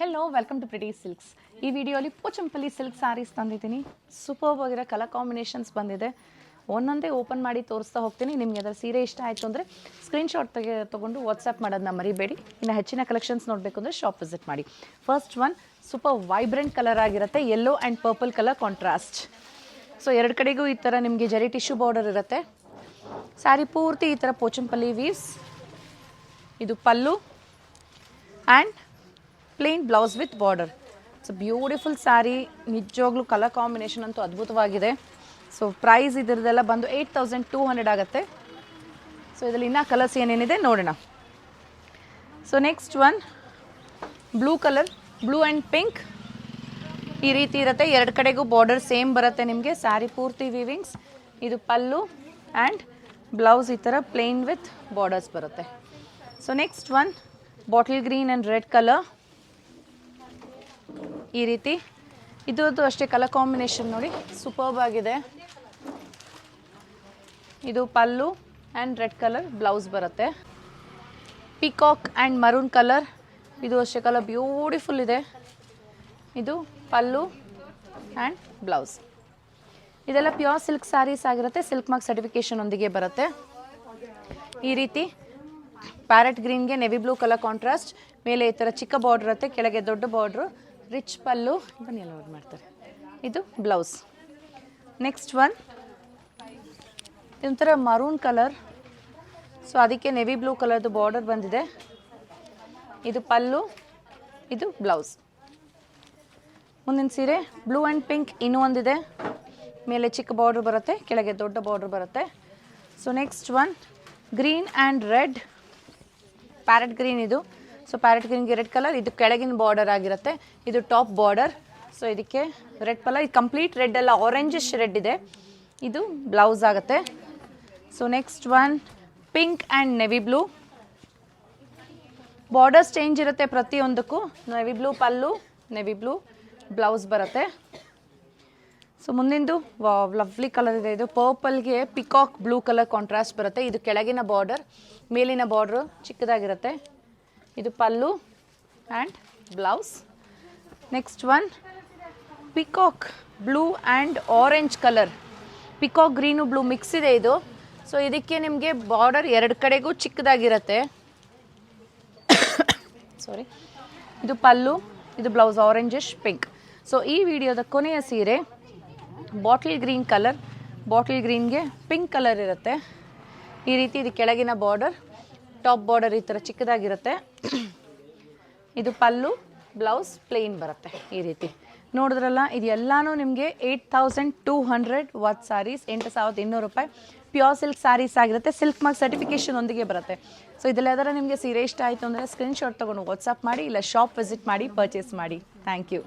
Hello welcome to Pretty Silks. ಈ ವಿಡಿಯೋಲಿ Pochampally silk saris ತಂದಿದ್ದೀನಿ. ಸೂಪರ್ಬ್ ಆಗಿರೋ ಕಲರ್ ಕಾಂಬಿನೇಷನ್ಸ್ ಬಂದಿದೆ. ಒಂದೊಂದೇ ಓಪನ್ ಮಾಡಿ ತೋರಿಸ್ತಾ ಹೋಗ್ತೀನಿ. ನಿಮಗೆ ಅದರ ಸೀರೆ ಇಷ್ಟ ಆಯಿತು ಅಂದರೆ ಸ್ಕ್ರೀನ್ಶಾಟ್ ತೊಗೊಂಡು ವಾಟ್ಸಪ್ ಮಾಡೋದನ್ನ ಮರಿಬೇಡಿ. ಇನ್ನು ಹೆಚ್ಚಿನ ಕಲೆಕ್ಷನ್ಸ್ ನೋಡಬೇಕು ಅಂದರೆ ಶಾಪ್ ವಿಸಿಟ್ ಮಾಡಿ. First one super vibrant colour ಆಗಿರುತ್ತೆ, yellow and purple colour contrast. So ಎರಡು ಕಡೆಗೂ ಈ ಥರ ನಿಮಗೆ ಜರಿ ಟಿಶ್ಯೂ ಬಾರ್ಡರ್ ಇರುತ್ತೆ. ಸ್ಯಾರಿ ಪೂರ್ತಿ ಈ ಥರ ಪೋಚಂಪಲ್ಲಿ ವೀವ್ಸ್. ಇದು pallu and plain blouse with border. It's beautiful sari. ನಿಜವಾಗ್ಲೂ ಕಲರ್ ಕಾಂಬಿನೇಷನ್ ಅಂತೂ ಅದ್ಭುತವಾಗಿದೆ. ಸೊ ಪ್ರೈಸ್ ಇದರದೆಲ್ಲ ಬಂದು 8200 ಆಗುತ್ತೆ. ಸೊ ಇದರಲ್ಲಿ ಇನ್ನೂ ಕಲರ್ಸ್ ಏನೇನಿದೆ ನೋಡೋಣ. So next one blue colour, blue and pink ಈ ರೀತಿ ಇರುತ್ತೆ. ಎರಡು ಕಡೆಗೂ ಬಾರ್ಡರ್ ಸೇಮ್ ಬರುತ್ತೆ ನಿಮಗೆ. ಸ್ಯಾರಿ ಪೂರ್ತಿ ವೀವಿಂಗ್ಸ್. ಇದು ಪಲ್ಲು ಆ್ಯಂಡ್ ಬ್ಲೌಸ್ ಈ ಥರ ಪ್ಲೇನ್ ವಿತ್ ಬಾರ್ಡರ್ಸ್ ಬರುತ್ತೆ. So next one bottle green and red colour ಈ ರೀತಿ. ಇದು ಅಷ್ಟೇ ಕಲರ್ ಕಾಂಬಿನೇಷನ್ ನೋಡಿ ಸೂಪರ್ಬ್ ಆಗಿದೆ. ಇದು pallu and red colour blouse ಬರುತ್ತೆ. ಪಿಕಾಕ್ ಆ್ಯಂಡ್ ಮರೂನ್ ಕಲರ್ ಇದು ಅಷ್ಟೇ ಕಲರ್ ಬ್ಯೂಟಿಫುಲ್ ಇದೆ. ಇದು ಪಲ್ಲು ಆ್ಯಂಡ್ ಬ್ಲೌಸ್. ಇದೆಲ್ಲ ಪ್ಯೂರ್ ಸಿಲ್ಕ್ ಸ್ಯಾರೀಸ್ ಆಗಿರುತ್ತೆ. ಸಿಲ್ಕ್ ಮಾರ್ಕ್ ಸರ್ಟಿಫಿಕೇಷನ್ ಒಂದಿಗೆ ಬರುತ್ತೆ. ಈ ರೀತಿ ಪ್ಯಾರೆಟ್ ಗ್ರೀನ್ಗೆ ನೆವಿ ಬ್ಲೂ ಕಲರ್ ಕಾಂಟ್ರಾಸ್ಟ್. ಮೇಲೆ ಈ ಥರ ಚಿಕ್ಕ ಬಾರ್ಡ್ರ್ ಇರುತ್ತೆ, ಕೆಳಗೆ ದೊಡ್ಡ ಬಾರ್ಡ್ರು, ರಿಚ್ ಪಲ್ಲು. ಬನ್ನಿ ಎಲ್ಲ ನೋಡಿ ಮಾಡ್ತಾರೆ. ಇದು ಬ್ಲೌಸ್. ನೆಕ್ಸ್ಟ್ ಒನ್ ಇದೊಂಥರ ಮರೂನ್ ಕಲರ್. ಸೊ ಅದಕ್ಕೆ ನೆವಿ ಬ್ಲೂ ಕಲರ್ದು ಬಾರ್ಡರ್ ಬಂದಿದೆ. ಇದು ಪಲ್ಲು, ಇದು ಬ್ಲೌಸ್. ಮುಂದಿನ ಸೀರೆ ಬ್ಲೂ ಆ್ಯಂಡ್ ಪಿಂಕ್ ಇನ್ನೂ ಒಂದಿದೆ. ಮೇಲೆ ಚಿಕ್ಕ ಬಾರ್ಡ್ರ್ ಬರುತ್ತೆ, ಕೆಳಗೆ ದೊಡ್ಡ ಬಾರ್ಡ್ರ್ ಬರುತ್ತೆ. So next one green and red, parrot green ಇದು. ಸೊ ಪ್ಯಾರೆಟ್ ಗ್ರೀನ್ಗೆ ರೆಡ್ ಕಲರ್. ಇದು ಕೆಳಗಿನ ಬಾರ್ಡರ್ ಆಗಿರುತ್ತೆ, ಇದು ಟಾಪ್ ಬಾರ್ಡರ್. ಸೊ ಇದಕ್ಕೆ ರೆಡ್ ಕಲರ್. ಇದು ಕಂಪ್ಲೀಟ್ ರೆಡ್ ಅಲ್ಲ, ಆರೆಂಜಿಶ್ ರೆಡ್ ಇದೆ. ಇದು ಬ್ಲೌಸ್ ಆಗುತ್ತೆ. So next one pink and navy blue. Borders change ಇರುತ್ತೆ ಪ್ರತಿಯೊಂದಕ್ಕೂ. Navy blue pallu, navy blue blouse ಬರುತ್ತೆ. ಸೊ ಮುಂದಿಂದು ಲವ್ಲಿ ಕಲರ್ ಇದೆ. ಇದು ಪರ್ಪಲ್ಗೆ ಪಿಕಾಕ್ ಬ್ಲೂ ಕಲರ್ ಕಾಂಟ್ರಾಸ್ಟ್ ಬರುತ್ತೆ. ಇದು ಕೆಳಗಿನ ಬಾರ್ಡರ್, ಮೇಲಿನ ಬಾರ್ಡ್ರು ಚಿಕ್ಕದಾಗಿರುತ್ತೆ. ಇದು pallu and blouse. Next one peacock blue and orange colour. Peacock green blue mix ಇದೆ ಇದು. ಸೊ ಇದಕ್ಕೆ ನಿಮಗೆ ಬಾರ್ಡರ್ ಎರಡು ಕಡೆಗೂ ಚಿಕ್ಕದಾಗಿರುತ್ತೆ. ಸಾರಿ. ಇದು ಪಲ್ಲು, ಇದು ಬ್ಲೌಸ್ ಆರೆಂಜಿಶ್ ಪಿಂಕ್. ಸೊ ಈ ವಿಡಿಯೋದ ಕೊನೆಯ ಸೀರೆ ಬಾಟಲ್ ಗ್ರೀನ್ ಕಲರ್. ಬಾಟಲ್ ಗ್ರೀನ್ಗೆ ಪಿಂಕ್ ಕಲರ್ ಇರುತ್ತೆ. ಈ ರೀತಿ ಇದು ಕೆಳಗಿನ ಬಾರ್ಡರ್, ಟಾಪ್ ಬಾರ್ಡರ್ ಈ ಥರ ಚಿಕ್ಕದಾಗಿರುತ್ತೆ. ಇದು ಪಲ್ಲು, ಬ್ಲೌಸ್ ಪ್ಲೇನ್ ಬರುತ್ತೆ ಈ ರೀತಿ. ನೋಡಿದ್ರಲ್ಲ, ಇದು ಎಲ್ಲನೂ ನಿಮಗೆ 8200 ವರ್ತ್ ಸ್ಯಾರೀಸ್, 8200 ರೂಪಾಯಿ. ಪ್ಯೂರ್ ಸಿಲ್ಕ್ ಸ್ಯಾರೀಸ್ ಆಗಿರುತ್ತೆ. ಸಿಲ್ಕ್ ಮಾರ್ಕ್ ಸರ್ಟಿಫಿಕೇಷನ್ ಒಂದಿಗೆ ಬರುತ್ತೆ. ಸೊ ಇದೆಲ್ಲ ಯಾವ್ದಾರ ನಿಮಗೆ ಸೀರೆ ಇಷ್ಟ ಆಯಿತು ಅಂದರೆ ಸ್ಕ್ರೀನ್ಶಾಟ್ ತೊಗೊಂಡು ವಾಟ್ಸಪ್ ಮಾಡಿ, ಇಲ್ಲ ಶಾಪ್ ವಿಸಿಟ್ ಮಾಡಿ ಪರ್ಚೇಸ್ ಮಾಡಿ. Thank you.